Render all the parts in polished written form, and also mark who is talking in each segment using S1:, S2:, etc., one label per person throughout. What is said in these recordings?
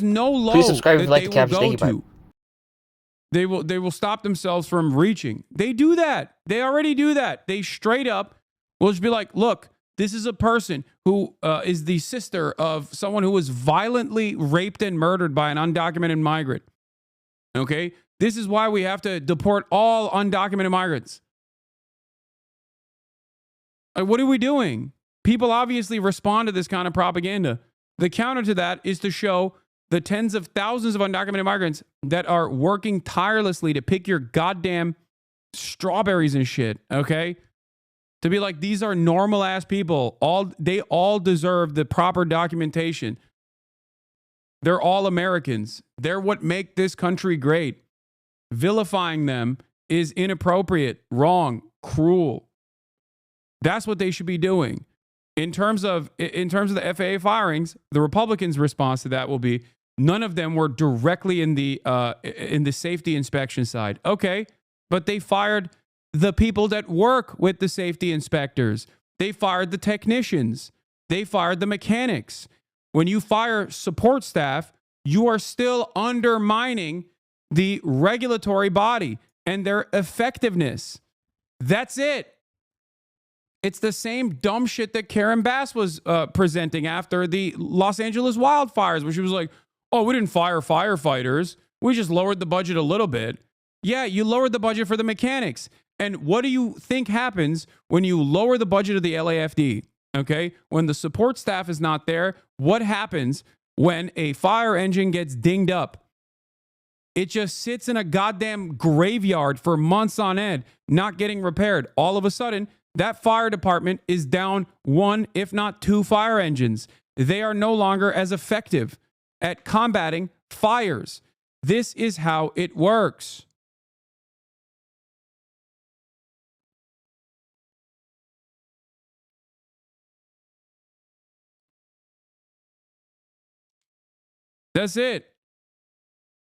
S1: no low
S2: Please subscribe if
S1: that
S2: you like
S1: they
S2: the
S1: will
S2: captions.
S1: go
S2: Thank you, bye.
S1: to. They will stop themselves from reaching. They do that. They already do that. They straight up will just be like, look, this is a person who is the sister of someone who was violently raped and murdered by an undocumented migrant. Okay? This is why we have to deport all undocumented migrants. Like, what are we doing? People obviously respond to this kind of propaganda. The counter to that is to show the tens of thousands of undocumented migrants that are working tirelessly to pick your goddamn strawberries and shit, okay? To be like, these are normal ass people. They all deserve the proper documentation. They're all Americans. They're what make this country great. Vilifying them is inappropriate, wrong, cruel. That's what they should be doing. In terms of the FAA firings, the Republicans' response to that will be none of them were directly in the safety inspection side. Okay, but they fired the people that work with the safety inspectors. They fired the technicians. They fired the mechanics. When you fire support staff, you are still undermining the regulatory body and their effectiveness. That's it. It's the same dumb shit that Karen Bass was presenting after the Los Angeles wildfires, where she was like, oh, we didn't fire firefighters. We just lowered the budget a little bit. Yeah, you lowered the budget for the mechanics. And what do you think happens when you lower the budget of the LAFD? Okay, when the support staff is not there, what happens when a fire engine gets dinged up? It just sits in a goddamn graveyard for months on end, not getting repaired. All of a sudden, that fire department is down one, if not two fire engines. They are no longer as effective at combating fires. This is how it works. That's it.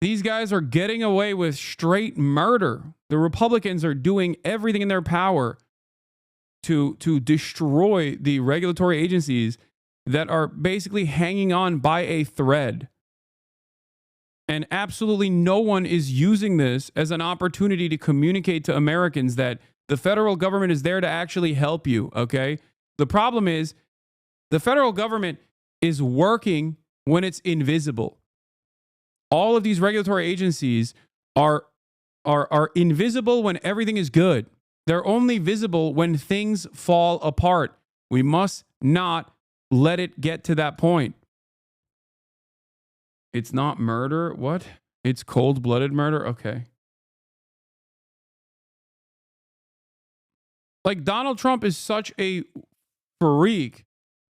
S1: These guys are getting away with straight murder. The Republicans are doing everything in their power to destroy the regulatory agencies that are basically hanging on by a thread. And absolutely no one is using this as an opportunity to communicate to Americans that the federal government is there to actually help you, okay? The problem is the federal government is working when it's invisible. All of these regulatory agencies are invisible when everything is good. They're only visible when things fall apart. We must not let it get to that point. It's not murder. What? It's cold-blooded murder? Okay. Like, Donald Trump is such a freak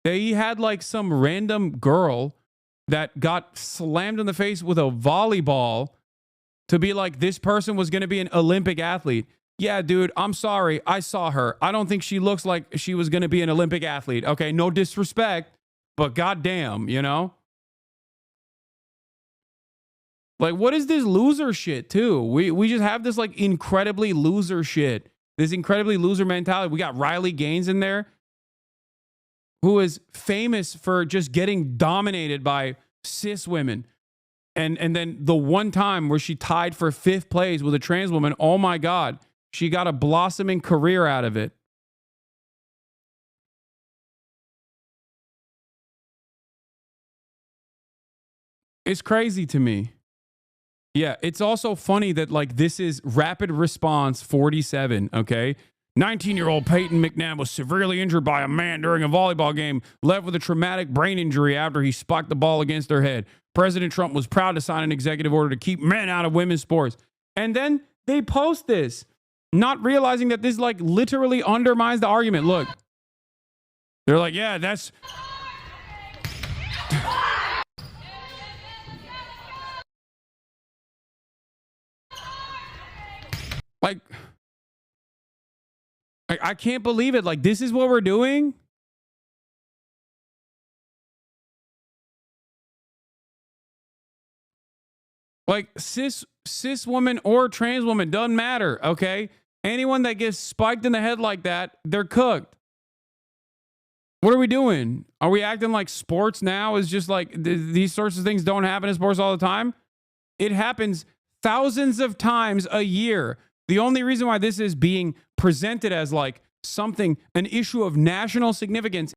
S1: that he had like some random girl that got slammed in the face with a volleyball to be like, this person was going to be an Olympic athlete. Yeah, dude, I'm sorry. I saw her. I don't think she looks like she was going to be an Olympic athlete. Okay, no disrespect, but goddamn, you know? Like, what is this loser shit, too? We just have this, like, incredibly loser shit. This incredibly loser mentality. We got Riley Gaines in there, who is famous for just getting dominated by cis women. And then the one time where she tied for 5th place with a trans woman, oh my God, she got a blossoming career out of it. It's crazy to me. Yeah, it's also funny that, like, this is Rapid Response 47, okay? 19-year-old Peyton McNabb was severely injured by a man during a volleyball game, left with a traumatic brain injury after he spiked the ball against her head. President Trump was proud to sign an executive order to keep men out of women's sports. And then they post this, not realizing that this, like, literally undermines the argument. Look. They're like, yeah, that's... like... I can't believe it. Like, this is what we're doing? Like, cis woman or trans woman, doesn't matter, okay? Anyone that gets spiked in the head like that, they're cooked. What are we doing? Are we acting like sports now is just like these sorts of things don't happen in sports all the time? It happens thousands of times a year. The only reason why this is being presented as like something, an issue of national significance